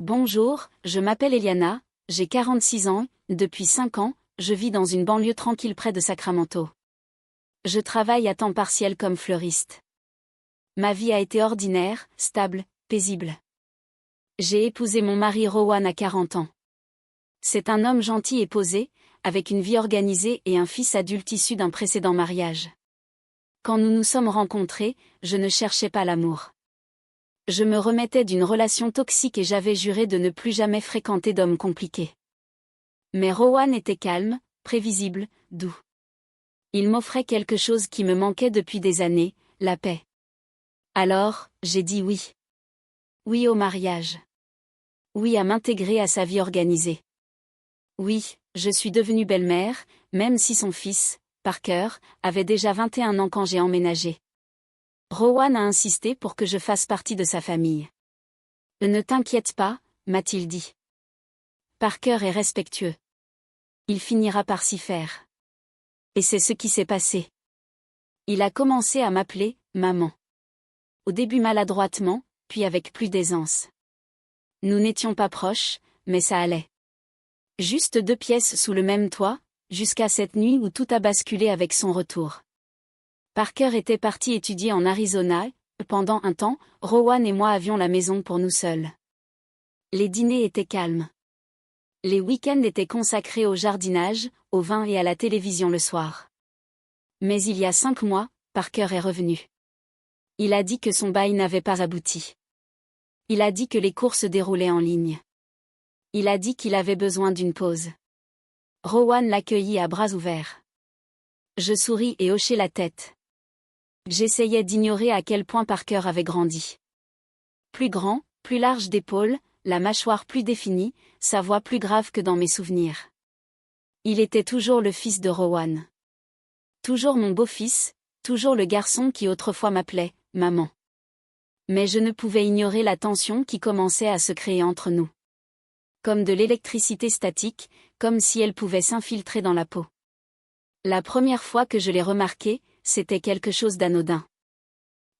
Bonjour, je m'appelle Eliana, j'ai 46 ans, depuis 5 ans, je vis dans une banlieue tranquille près de Sacramento. Je travaille à temps partiel comme fleuriste. Ma vie a été ordinaire, stable, paisible. J'ai épousé mon mari Rowan à 40 ans. C'est un homme gentil et posé, avec une vie organisée et un fils adulte issu d'un précédent mariage. Quand nous nous sommes rencontrés, je ne cherchais pas l'amour. Je me remettais d'une relation toxique et j'avais juré de ne plus jamais fréquenter d'hommes compliqués. Mais Rowan était calme, prévisible, doux. Il m'offrait quelque chose qui me manquait depuis des années, la paix. Alors, j'ai dit oui. Oui au mariage. Oui à m'intégrer à sa vie organisée. Oui, je suis devenue belle-mère, même si son fils, Parker, avait déjà 21 ans quand j'ai emménagé. Rowan a insisté pour que je fasse partie de sa famille. Ne t'inquiète pas, m'a-t-il dit. Parker est respectueux. Il finira par s'y faire. Et c'est ce qui s'est passé. Il a commencé à m'appeler « maman ». Au début maladroitement, puis avec plus d'aisance. Nous n'étions pas proches, mais ça allait. Juste 2 pièces sous le même toit, jusqu'à cette nuit où tout a basculé avec son retour. Parker était parti étudier en Arizona, et pendant un temps, Rowan et moi avions la maison pour nous seuls. Les dîners étaient calmes. Les week-ends étaient consacrés au jardinage, au vin et à la télévision le soir. Mais il y a 5 mois, Parker est revenu. Il a dit que son bail n'avait pas abouti. Il a dit que les cours se déroulaient en ligne. Il a dit qu'il avait besoin d'une pause. Rowan l'accueillit à bras ouverts. Je souris et hochai la tête. J'essayais d'ignorer à quel point Parker avait grandi. Plus grand, plus large d'épaules, la mâchoire plus définie, sa voix plus grave que dans mes souvenirs. Il était toujours le fils de Rowan. Toujours mon beau-fils, toujours le garçon qui autrefois m'appelait « maman ». Mais je ne pouvais ignorer la tension qui commençait à se créer entre nous. Comme de l'électricité statique, comme si elle pouvait s'infiltrer dans la peau. La première fois que je l'ai remarqué, c'était quelque chose d'anodin.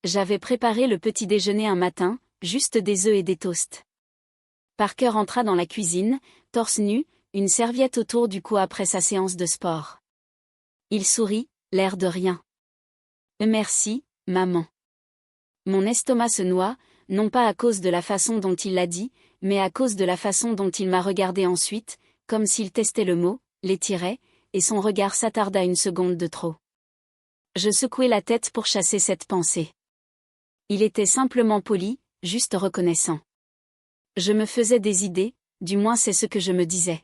J'avais préparé le petit déjeuner un matin, juste des œufs et des toasts. Parker entra dans la cuisine, torse nu, une serviette autour du cou après sa séance de sport. Il sourit, l'air de rien. Merci, maman. Mon estomac se noie, non pas à cause de la façon dont il l'a dit, mais à cause de la façon dont il m'a regardé ensuite, comme s'il testait le mot, l'étirait, et son regard s'attarda une seconde de trop. Je secouai la tête pour chasser cette pensée. Il était simplement poli, juste reconnaissant. Je me faisais des idées, du moins c'est ce que je me disais.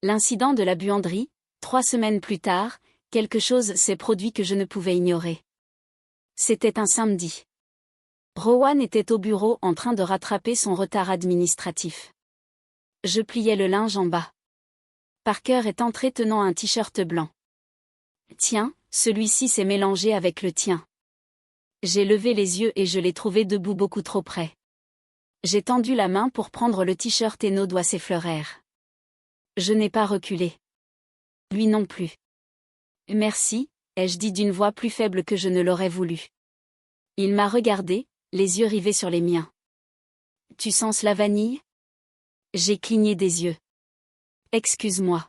L'incident de la buanderie, 3 semaines plus tard, quelque chose s'est produit que je ne pouvais ignorer. C'était un samedi. Rowan était au bureau en train de rattraper son retard administratif. Je pliais le linge en bas. Parker est entré tenant un t-shirt blanc. Tiens, celui-ci s'est mélangé avec le tien. J'ai levé les yeux et je l'ai trouvé debout beaucoup trop près. J'ai tendu la main pour prendre le t-shirt et nos doigts s'effleurèrent. Je n'ai pas reculé. Lui non plus. Merci, ai-je dit d'une voix plus faible que je ne l'aurais voulu. Il m'a regardé, les yeux rivés sur les miens. Tu sens la vanille? J'ai cligné des yeux. Excuse-moi.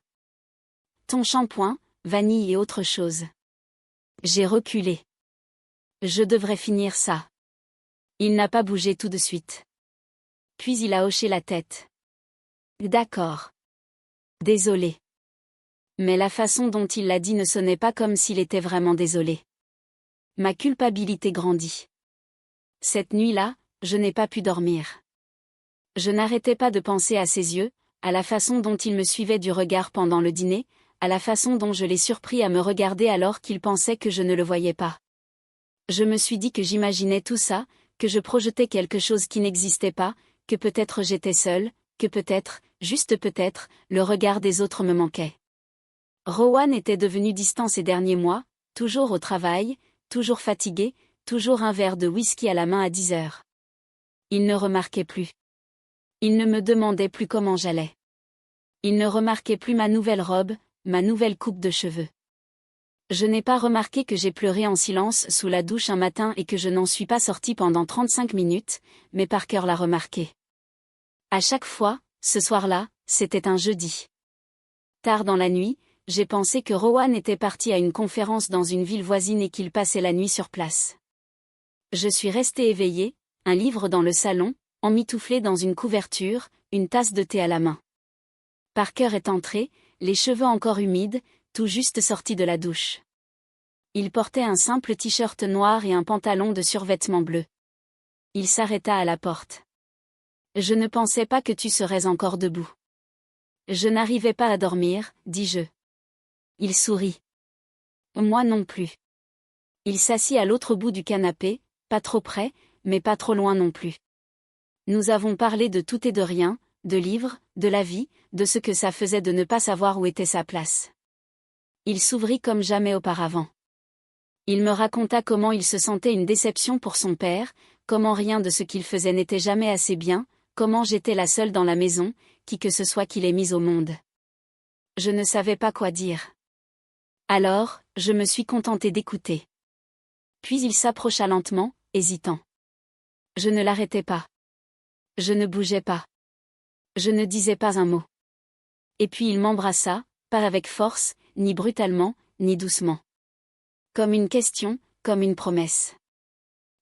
Ton shampoing, vanille et autre chose. J'ai reculé. Je devrais finir ça. Il n'a pas bougé tout de suite. Puis il a hoché la tête. D'accord. Désolé. Mais la façon dont il l'a dit ne sonnait pas comme s'il était vraiment désolé. Ma culpabilité grandit. Cette nuit-là, je n'ai pas pu dormir. Je n'arrêtais pas de penser à ses yeux, à la façon dont il me suivait du regard pendant le dîner, à la façon dont je l'ai surpris à me regarder alors qu'il pensait que je ne le voyais pas. Je me suis dit que j'imaginais tout ça, que je projetais quelque chose qui n'existait pas, que peut-être j'étais seule, que peut-être, juste peut-être, le regard des autres me manquait. Rowan était devenu distant ces derniers mois, toujours au travail, toujours fatigué, toujours un verre de whisky à la main à 10 heures. Il ne remarquait plus. Il ne me demandait plus comment j'allais. Il ne remarquait plus ma nouvelle robe, ma nouvelle coupe de cheveux. Je n'ai pas remarqué que j'ai pleuré en silence sous la douche un matin et que je n'en suis pas sortie pendant 35 minutes, mais Parker l'a remarqué. À chaque fois, ce soir-là, c'était un jeudi. Tard dans la nuit, j'ai pensé que Rowan était parti à une conférence dans une ville voisine et qu'il passait la nuit sur place. Je suis restée éveillée, un livre dans le salon, emmitouflé dans une couverture, une tasse de thé à la main. Parker est entré, les cheveux encore humides, tout juste sorti de la douche. Il portait un simple t-shirt noir et un pantalon de survêtement bleu. Il s'arrêta à la porte. « Je ne pensais pas que tu serais encore debout. » « Je n'arrivais pas à dormir, dis-je. » Il sourit. « Moi non plus. » Il s'assit à l'autre bout du canapé, pas trop près, mais pas trop loin non plus. Nous avons parlé de tout et de rien, de livres, de la vie, de ce que ça faisait de ne pas savoir où était sa place. Il s'ouvrit comme jamais auparavant. Il me raconta comment il se sentait une déception pour son père, comment rien de ce qu'il faisait n'était jamais assez bien, comment j'étais la seule dans la maison, qui que ce soit qu'il ait mise au monde. Je ne savais pas quoi dire. Alors, je me suis contentée d'écouter. Puis il s'approcha lentement, hésitant. Je ne l'arrêtais pas. Je ne bougeais pas. Je ne disais pas un mot. Et puis il m'embrassa, pas avec force, ni brutalement, ni doucement. Comme une question, comme une promesse.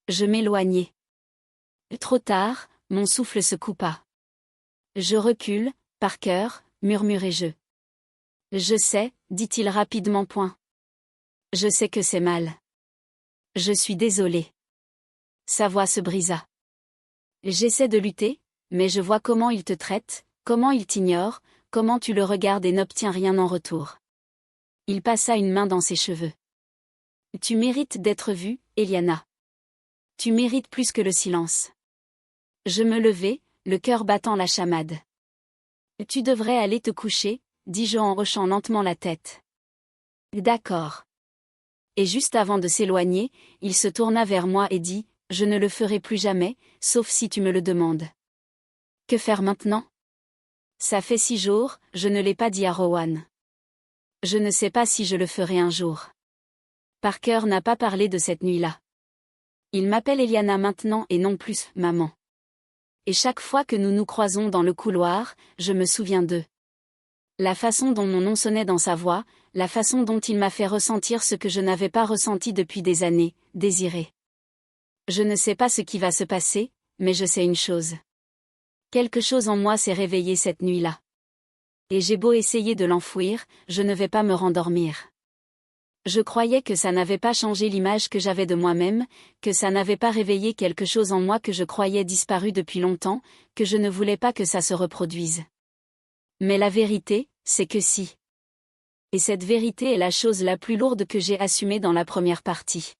Je m'éloignai. Trop tard, mon souffle se coupa. Je recule, Parker, murmurai-je. Je sais, dit-il rapidement point. Je sais que c'est mal. Je suis désolé. Sa voix se brisa. J'essaie de lutter, mais je vois comment il te traite, comment il t'ignore, comment tu le regardes et n'obtiens rien en retour. Il passa une main dans ses cheveux. Tu mérites d'être vue, Eliana. Tu mérites plus que le silence. Je me levai, le cœur battant la chamade. Tu devrais aller te coucher, dis-je en hochant lentement la tête. D'accord. Et juste avant de s'éloigner, il se tourna vers moi et dit, je ne le ferai plus jamais, sauf si tu me le demandes. Que faire maintenant? Ça fait 6 jours, je ne l'ai pas dit à Rowan. Je ne sais pas si je le ferai un jour. Parker n'a pas parlé de cette nuit-là. Il m'appelle Eliana maintenant et non plus maman. Et chaque fois que nous nous croisons dans le couloir, je me souviens d'eux. La façon dont mon nom sonnait dans sa voix, la façon dont il m'a fait ressentir ce que je n'avais pas ressenti depuis des années, désirer. Je ne sais pas ce qui va se passer, mais je sais une chose. Quelque chose en moi s'est réveillé cette nuit-là. Et j'ai beau essayer de l'enfouir, je ne vais pas me rendormir. Je croyais que ça n'avait pas changé l'image que j'avais de moi-même, que ça n'avait pas réveillé quelque chose en moi que je croyais disparu depuis longtemps, que je ne voulais pas que ça se reproduise. Mais la vérité, c'est que si. Et cette vérité est la chose la plus lourde que j'ai assumée dans la première partie.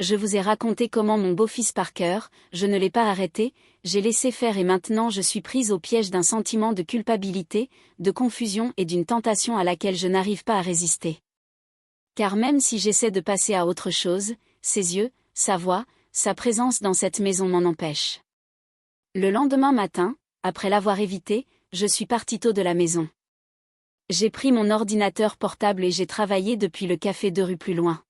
Je vous ai raconté comment mon beau-fils Parker, je ne l'ai pas arrêté, j'ai laissé faire et maintenant je suis prise au piège d'un sentiment de culpabilité, de confusion et d'une tentation à laquelle je n'arrive pas à résister. Car même si j'essaie de passer à autre chose, ses yeux, sa voix, sa présence dans cette maison m'en empêchent. Le lendemain matin, après l'avoir évité, je suis partie tôt de la maison. J'ai pris mon ordinateur portable et j'ai travaillé depuis le café 2 rues plus loin.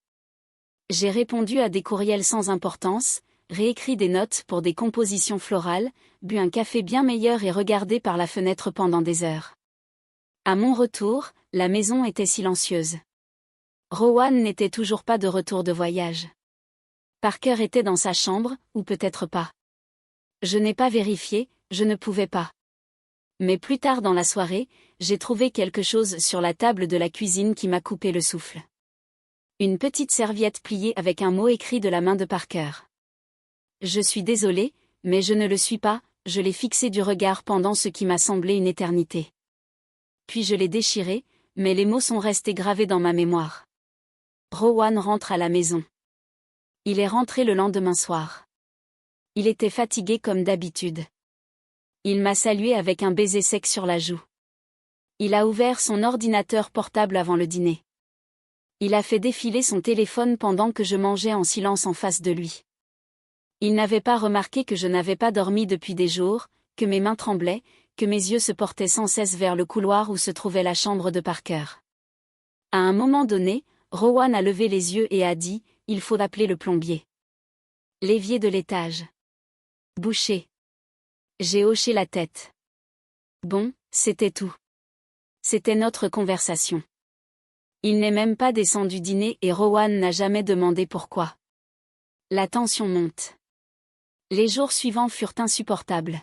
J'ai répondu à des courriels sans importance, réécrit des notes pour des compositions florales, bu un café bien meilleur et regardé par la fenêtre pendant des heures. À mon retour, la maison était silencieuse. Rowan n'était toujours pas de retour de voyage. Parker était dans sa chambre, ou peut-être pas. Je n'ai pas vérifié, je ne pouvais pas. Mais plus tard dans la soirée, j'ai trouvé quelque chose sur la table de la cuisine qui m'a coupé le souffle. Une petite serviette pliée avec un mot écrit de la main de Parker. Je suis désolée, mais je ne le suis pas, je l'ai fixé du regard pendant ce qui m'a semblé une éternité. Puis je l'ai déchiré, mais les mots sont restés gravés dans ma mémoire. Rowan rentre à la maison. Il est rentré le lendemain soir. Il était fatigué comme d'habitude. Il m'a salué avec un baiser sec sur la joue. Il a ouvert son ordinateur portable avant le dîner. Il a fait défiler son téléphone pendant que je mangeais en silence en face de lui. Il n'avait pas remarqué que je n'avais pas dormi depuis des jours, que mes mains tremblaient, que mes yeux se portaient sans cesse vers le couloir où se trouvait la chambre de Parker. À un moment donné, Rowan a levé les yeux et a dit, « Il faut appeler le plombier. » L'évier de l'étage. Bouché. J'ai hoché la tête. Bon, c'était tout. C'était notre conversation. Il n'est même pas descendu dîner et Rowan n'a jamais demandé pourquoi. La tension monte. Les jours suivants furent insupportables.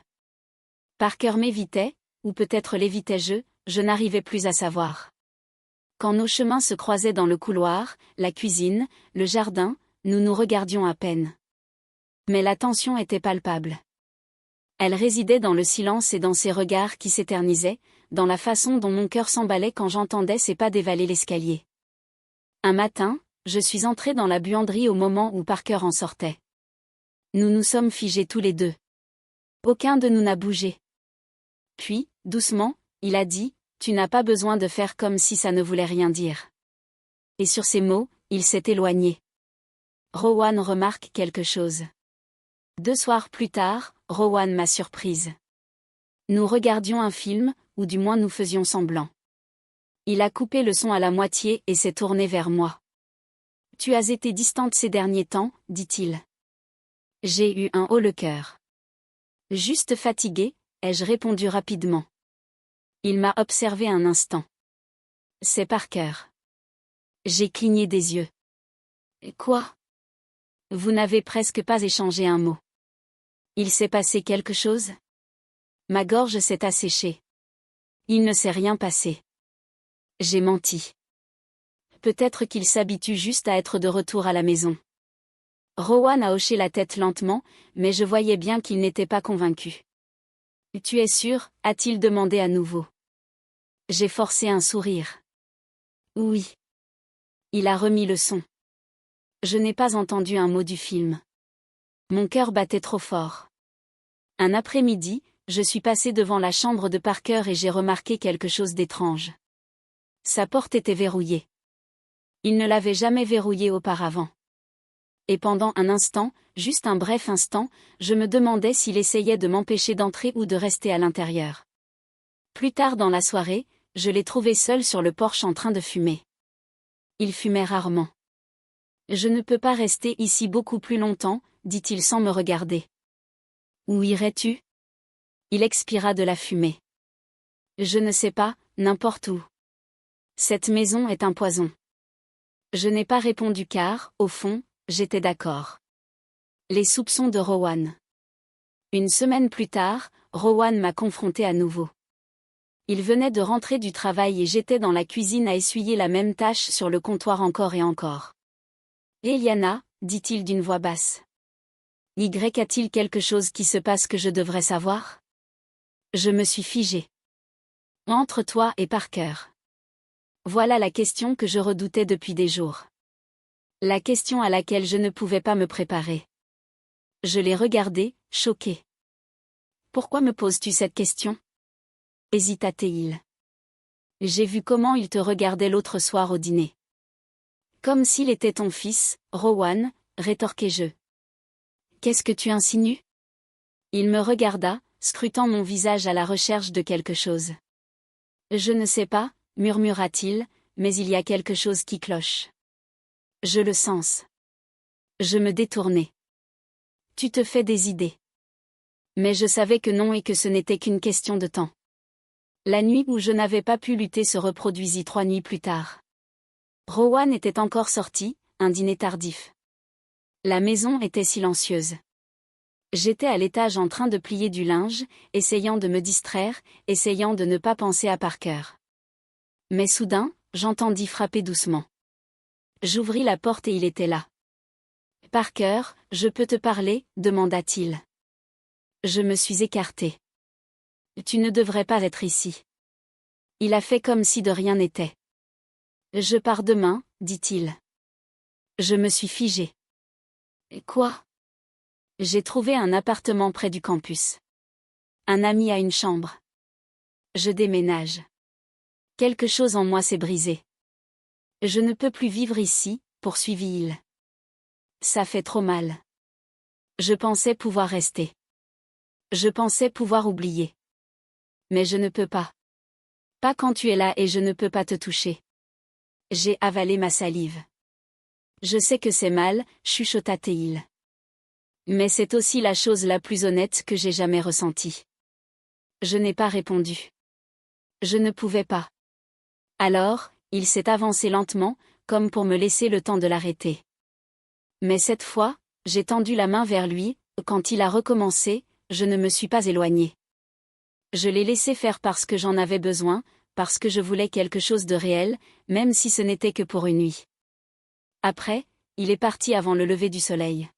Parker m'évitait, ou peut-être l'évitais-je, je n'arrivais plus à savoir. Quand nos chemins se croisaient dans le couloir, la cuisine, le jardin, nous nous regardions à peine. Mais la tension était palpable. Elle résidait dans le silence et dans ses regards qui s'éternisaient, dans la façon dont mon cœur s'emballait quand j'entendais ses pas dévaler l'escalier. Un matin, je suis entré dans la buanderie au moment où Parker en sortait. Nous nous sommes figés tous les deux. Aucun de nous n'a bougé. Puis, doucement, il a dit, « Tu n'as pas besoin de faire comme si ça ne voulait rien dire. » Et sur ces mots, il s'est éloigné. Rowan remarque quelque chose. 2 soirs plus tard, Rowan m'a surprise. Nous regardions un film, ou du moins nous faisions semblant. Il a coupé le son à la moitié et s'est tourné vers moi. « Tu as été distante ces derniers temps, dit-il. » J'ai eu un haut-le-cœur. Juste fatiguée, ai-je répondu rapidement. Il m'a observé un instant. C'est Parker. J'ai cligné des yeux. Quoi? Vous n'avez presque pas échangé un mot. Il s'est passé quelque chose? Ma gorge s'est asséchée. Il ne s'est rien passé. J'ai menti. Peut-être qu'il s'habitue juste à être de retour à la maison. Rowan a hoché la tête lentement, mais je voyais bien qu'il n'était pas convaincu. « Tu es sûr ?» a-t-il demandé à nouveau. J'ai forcé un sourire. Oui. Il a remis le son. Je n'ai pas entendu un mot du film. Mon cœur battait trop fort. Un après-midi, je suis passé devant la chambre de Parker et j'ai remarqué quelque chose d'étrange. Sa porte était verrouillée. Il ne l'avait jamais verrouillée auparavant. Et pendant un instant, juste un bref instant, je me demandais s'il essayait de m'empêcher d'entrer ou de rester à l'intérieur. Plus tard dans la soirée, je l'ai trouvé seul sur le porche en train de fumer. Il fumait rarement. « Je ne peux pas rester ici beaucoup plus longtemps, dit-il sans me regarder. Où irais-tu ? Il expira de la fumée. Je ne sais pas, n'importe où. Cette maison est un poison. Je n'ai pas répondu car, au fond, j'étais d'accord. Les soupçons de Rowan. Une semaine plus tard, Rowan m'a confronté à nouveau. Il venait de rentrer du travail et j'étais dans la cuisine à essuyer la même tâche sur le comptoir encore et encore. « Eliana, dit-il d'une voix basse. Y a-t-il quelque chose qui se passe que je devrais savoir ? Je me suis figée. Entre toi et Parker. Voilà la question que je redoutais depuis des jours. La question à laquelle je ne pouvais pas me préparer. Je l'ai regardé, choqué. Pourquoi me poses-tu cette question ? Hésita-t-il. J'ai vu comment il te regardait l'autre soir au dîner. Comme s'il était ton fils, Rowan, rétorquai-je. Qu'est-ce que tu insinues ? Il me regarda, scrutant mon visage à la recherche de quelque chose. Je ne sais pas, murmura-t-il, mais il y a quelque chose qui cloche. Je le sens. Je me détournai. Tu te fais des idées. Mais je savais que non et que ce n'était qu'une question de temps. La nuit où je n'avais pas pu lutter se reproduisit 3 nuits plus tard. Rowan était encore sorti, un dîner tardif. La maison était silencieuse. J'étais à l'étage en train de plier du linge, essayant de me distraire, essayant de ne pas penser à Parker. Mais soudain, j'entendis frapper doucement. J'ouvris la porte et il était là. « Parker, je peux te parler ?» demanda-t-il. Je me suis écartée. « Tu ne devrais pas être ici. » Il a fait comme si de rien n'était. « Je pars demain, dit-il. » Je me suis figée. « Quoi ? » J'ai trouvé un appartement près du campus. Un ami a une chambre. Je déménage. Quelque chose en moi s'est brisé. Je ne peux plus vivre ici, poursuivit-il. Ça fait trop mal. Je pensais pouvoir rester. Je pensais pouvoir oublier. Mais je ne peux pas. Pas quand tu es là et je ne peux pas te toucher. J'ai avalé ma salive. Je sais que c'est mal, chuchota-t-il. Mais c'est aussi la chose la plus honnête que j'ai jamais ressentie. Je n'ai pas répondu. Je ne pouvais pas. Alors, il s'est avancé lentement, comme pour me laisser le temps de l'arrêter. Mais cette fois, j'ai tendu la main vers lui, quand il a recommencé, je ne me suis pas éloignée. Je l'ai laissé faire parce que j'en avais besoin, parce que je voulais quelque chose de réel, même si ce n'était que pour une nuit. Après, il est parti avant le lever du soleil.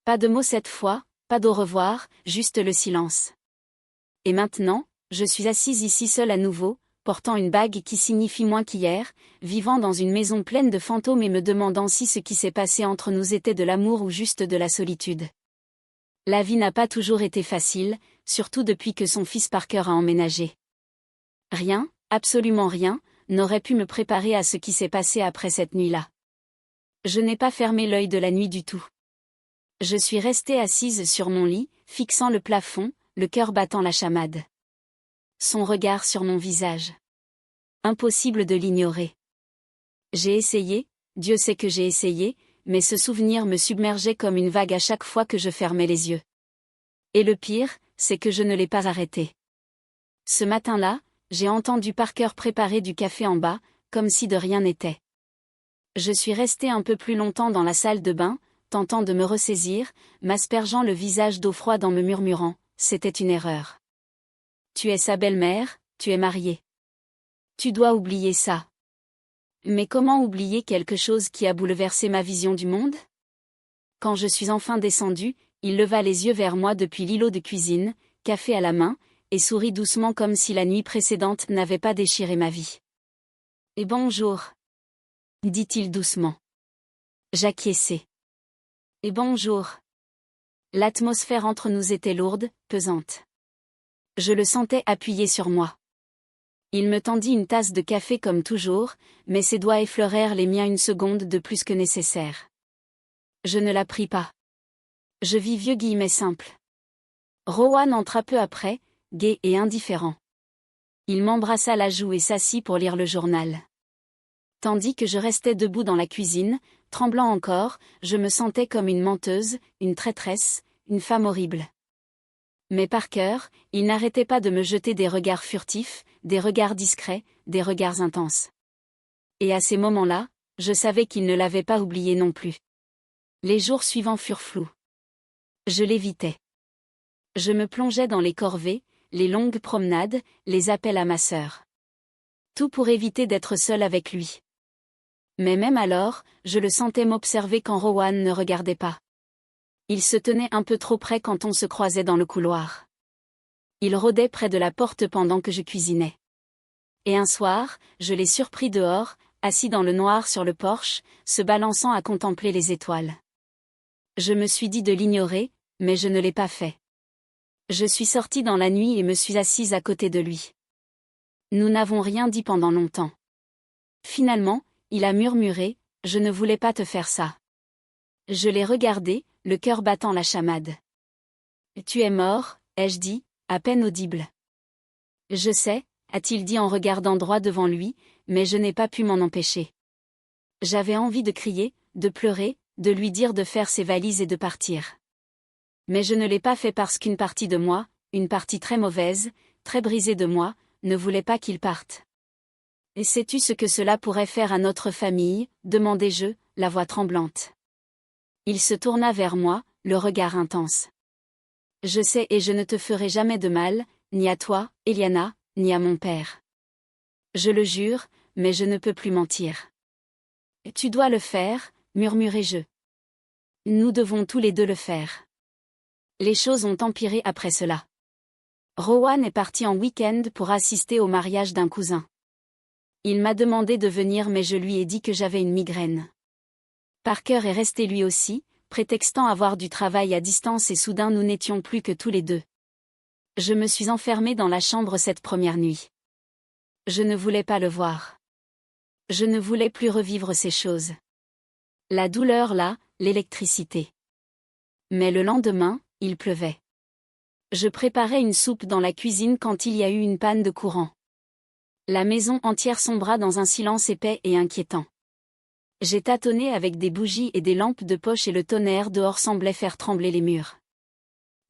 Pas de mots cette fois, pas d'au revoir, juste le silence. Et maintenant, je suis assise ici seule à nouveau, portant une bague qui signifie moins qu'hier, vivant dans une maison pleine de fantômes et me demandant si ce qui s'est passé entre nous était de l'amour ou juste de la solitude. La vie n'a pas toujours été facile, surtout depuis que son fils Parker a emménagé. Rien, absolument rien, n'aurait pu me préparer à ce qui s'est passé après cette nuit-là. Je n'ai pas fermé l'œil de la nuit du tout. Je suis restée assise sur mon lit, fixant le plafond, le cœur battant la chamade. Son regard sur mon visage. Impossible de l'ignorer. J'ai essayé, Dieu sait que j'ai essayé, mais ce souvenir me submergeait comme une vague à chaque fois que je fermais les yeux. Et le pire, c'est que je ne l'ai pas arrêté. Ce matin-là, j'ai entendu Parker préparer du café en bas, comme si de rien n'était. Je suis restée un peu plus longtemps dans la salle de bain, tentant de me ressaisir, m'aspergeant le visage d'eau froide en me murmurant, c'était une erreur. Tu es sa belle-mère, tu es mariée. Tu dois oublier ça. Mais comment oublier quelque chose qui a bouleversé ma vision du monde? Quand je suis enfin descendue, il leva les yeux vers moi depuis l'îlot de cuisine, café à la main, et sourit doucement comme si la nuit précédente n'avait pas déchiré ma vie. « Et bonjour » dit-il doucement. J'acquiesçai. « Et bonjour » L'atmosphère entre nous était lourde, pesante. Je le sentais appuyé sur moi. Il me tendit une tasse de café comme toujours, mais ses doigts effleurèrent les miens une seconde de plus que nécessaire. Je ne la pris pas. Je vis vieux guillemets simple. Rowan entra peu après, gai et indifférent. Il m'embrassa la joue et s'assit pour lire le journal. Tandis que je restais debout dans la cuisine, tremblant encore, je me sentais comme une menteuse, une traîtresse, une femme horrible. Mais Parker, il n'arrêtait pas de me jeter des regards furtifs, des regards discrets, des regards intenses. Et à ces moments-là, je savais qu'il ne l'avait pas oublié non plus. Les jours suivants furent flous. Je l'évitais. Je me plongeais dans les corvées, les longues promenades, les appels à ma sœur. Tout pour éviter d'être seule avec lui. Mais même alors, je le sentais m'observer quand Rowan ne regardait pas. Il se tenait un peu trop près quand on se croisait dans le couloir. Il rôdait près de la porte pendant que je cuisinais. Et un soir, je l'ai surpris dehors, assis dans le noir sur le porche, se balançant à contempler les étoiles. Je me suis dit de l'ignorer, mais je ne l'ai pas fait. Je suis sortie dans la nuit et me suis assise à côté de lui. Nous n'avons rien dit pendant longtemps. Finalement, il a murmuré, « Je ne voulais pas te faire ça. » Je l'ai regardé, le cœur battant la chamade. « Tu es mort, » ai-je dit, à peine audible. « Je sais » a-t-il dit en regardant droit devant lui, mais je n'ai pas pu m'en empêcher. J'avais envie de crier, de pleurer, de lui dire de faire ses valises et de partir. Mais je ne l'ai pas fait parce qu'une partie de moi, une partie très mauvaise, très brisée de moi, ne voulait pas qu'il parte. « Et sais-tu ce que cela pourrait faire à notre famille ?» demandai-je, la voix tremblante. Il se tourna vers moi, le regard intense. « Je sais et je ne te ferai jamais de mal, ni à toi, Eliana, ni à mon père. Je le jure, mais je ne peux plus mentir. »« Tu dois le faire, » murmurai-je. « Nous devons tous les deux le faire. » Les choses ont empiré après cela. Rowan est parti en week-end pour assister au mariage d'un cousin. Il m'a demandé de venir mais je lui ai dit que j'avais une migraine. Parker est resté lui aussi, prétextant avoir du travail à distance et soudain nous n'étions plus que tous les deux. Je me suis enfermée dans la chambre cette première nuit. Je ne voulais pas le voir. Je ne voulais plus revivre ces choses. La douleur là, l'électricité. Mais le lendemain, il pleuvait. Je préparais une soupe dans la cuisine quand il y a eu une panne de courant. La maison entière sombra dans un silence épais et inquiétant. J'ai tâtonné avec des bougies et des lampes de poche et le tonnerre dehors semblait faire trembler les murs.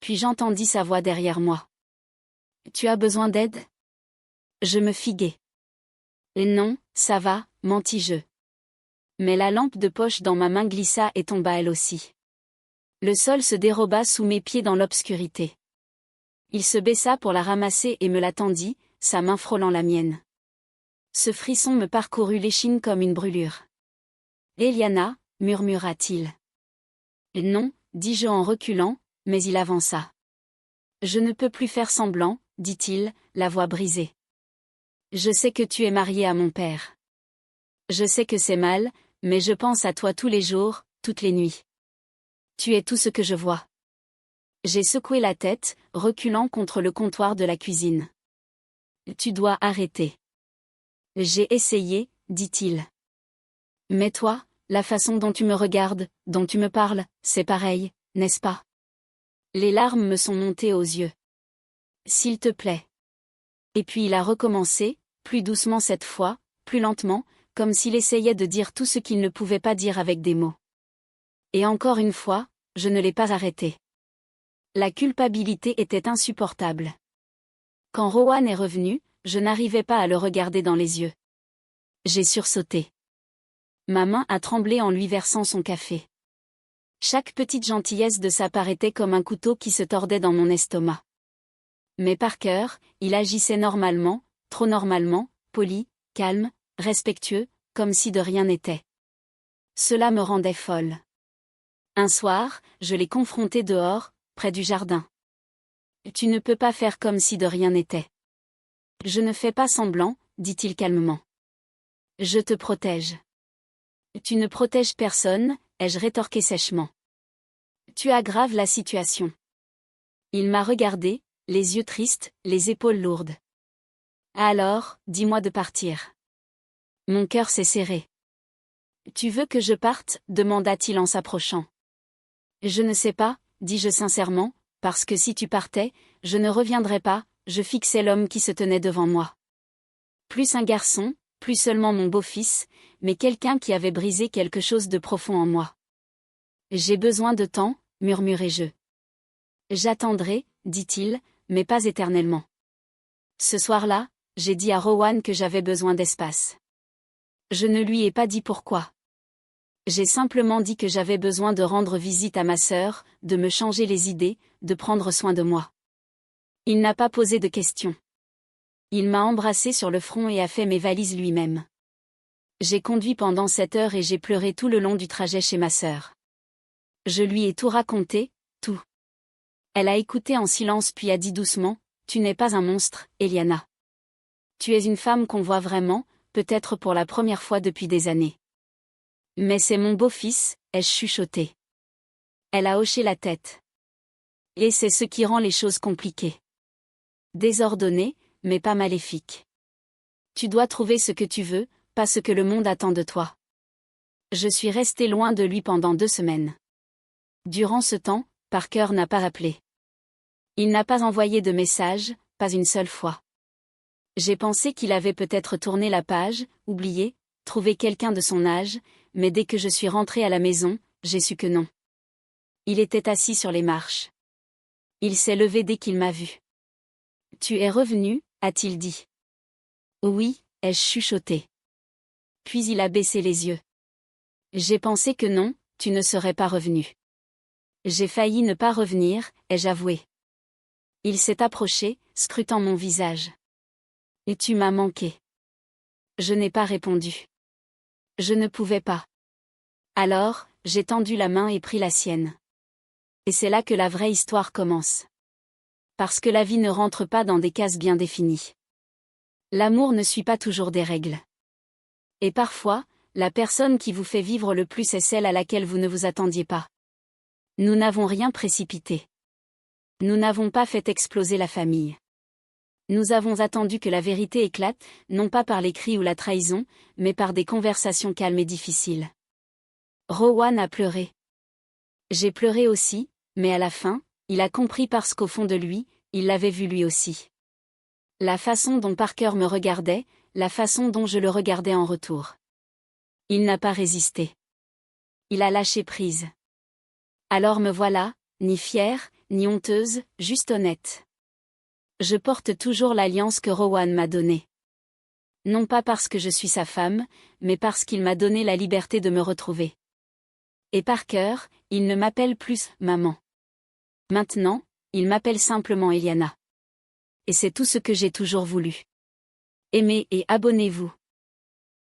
Puis j'entendis sa voix derrière moi. « Tu as besoin d'aide ?» Je me fis gai. « Non, ça va, mentis-je. » Mais la lampe de poche dans ma main glissa et tomba elle aussi. Le sol se déroba sous mes pieds dans l'obscurité. Il se baissa pour la ramasser et me la tendit, sa main frôlant la mienne. Ce frisson me parcourut l'échine comme une brûlure. « Eliana » murmura-t-il. « Non » dis-je en reculant, mais il avança. « Je ne peux plus faire semblant » dit-il, la voix brisée. « Je sais que tu es mariée à mon père. Je sais que c'est mal, mais je pense à toi tous les jours, toutes les nuits. Tu es tout ce que je vois. » J'ai secoué la tête, reculant contre le comptoir de la cuisine. « Tu dois arrêter. » J'ai essayé, dit-il. « Mais toi, la façon dont tu me regardes, dont tu me parles, c'est pareil, n'est-ce pas ?» Les larmes me sont montées aux yeux. « S'il te plaît. » Et puis il a recommencé, plus doucement cette fois, plus lentement, comme s'il essayait de dire tout ce qu'il ne pouvait pas dire avec des mots. Et encore une fois, je ne l'ai pas arrêté. La culpabilité était insupportable. Quand Rowan est revenu, je n'arrivais pas à le regarder dans les yeux. J'ai sursauté. Ma main a tremblé en lui versant son café. Chaque petite gentillesse de sa part était comme un couteau qui se tordait dans mon estomac. Mais Parker, il agissait normalement, trop normalement, poli, calme, respectueux, comme si de rien n'était. Cela me rendait folle. Un soir, je l'ai confronté dehors, près du jardin. « Tu ne peux pas faire comme si de rien n'était. »« Je ne fais pas semblant, » dit-il calmement. « Je te protège. »« Tu ne protèges personne, » ai-je rétorqué sèchement. « Tu aggraves la situation. » Il m'a regardé, les yeux tristes, les épaules lourdes. « Alors, dis-moi de partir. » Mon cœur s'est serré. « Tu veux que je parte ?» demanda-t-il en s'approchant. « Je ne sais pas, » dis-je sincèrement, parce que si tu partais, je ne reviendrais pas, je fixais l'homme qui se tenait devant moi. Plus un garçon, plus seulement mon beau-fils, mais quelqu'un qui avait brisé quelque chose de profond en moi. J'ai besoin de temps, murmurai-je. J'attendrai, dit-il, mais pas éternellement. Ce soir-là, j'ai dit à Rowan que j'avais besoin d'espace. Je ne lui ai pas dit pourquoi. J'ai simplement dit que j'avais besoin de rendre visite à ma sœur, de me changer les idées, de prendre soin de moi. Il n'a pas posé de questions. Il m'a embrassé sur le front et a fait mes valises lui-même. J'ai conduit pendant 7 heures et j'ai pleuré tout le long du trajet chez ma sœur. Je lui ai tout raconté, tout. Elle a écouté en silence puis a dit doucement, « Tu n'es pas un monstre, Eliana. Tu es une femme qu'on voit vraiment, peut-être pour la première fois depuis des années. » Mais c'est mon beau-fils, ai-je chuchoté. Elle a hoché la tête. Et c'est ce qui rend les choses compliquées. Désordonné, mais pas maléfique. Tu dois trouver ce que tu veux, pas ce que le monde attend de toi. Je suis restée loin de lui pendant 2 semaines. Durant ce temps, Parker n'a pas appelé. Il n'a pas envoyé de message, pas une seule fois. J'ai pensé qu'il avait peut-être tourné la page, oublié, trouvé quelqu'un de son âge, mais dès que je suis rentrée à la maison, j'ai su que non. Il était assis sur les marches. Il s'est levé dès qu'il m'a vue. « Tu es revenu ?» a-t-il dit. « Oui » ai-je chuchoté. Puis il a baissé les yeux. « J'ai pensé que non, tu ne serais pas revenu. »« J'ai failli ne pas revenir » ai-je avoué. Il s'est approché, scrutant mon visage. « Et tu m'as manqué. » Je n'ai pas répondu. Je ne pouvais pas. Alors, j'ai tendu la main et pris la sienne. Et c'est là que la vraie histoire commence. Parce que la vie ne rentre pas dans des cases bien définies. L'amour ne suit pas toujours des règles. Et parfois, la personne qui vous fait vivre le plus est celle à laquelle vous ne vous attendiez pas. Nous n'avons rien précipité. Nous n'avons pas fait exploser la famille. Nous avons attendu que la vérité éclate, non pas par les cris ou la trahison, mais par des conversations calmes et difficiles. Rowan a pleuré. J'ai pleuré aussi, mais à la fin, il a compris parce qu'au fond de lui, il l'avait vu lui aussi. La façon dont Parker me regardait, la façon dont je le regardais en retour. Il n'a pas résisté. Il a lâché prise. Alors me voilà, ni fière, ni honteuse, juste honnête. Je porte toujours l'alliance que Rowan m'a donnée. Non pas parce que je suis sa femme, mais parce qu'il m'a donné la liberté de me retrouver. Et par cœur, il ne m'appelle plus « maman ». Maintenant, il m'appelle simplement Eliana. Et c'est tout ce que j'ai toujours voulu. Aimez et abonnez-vous.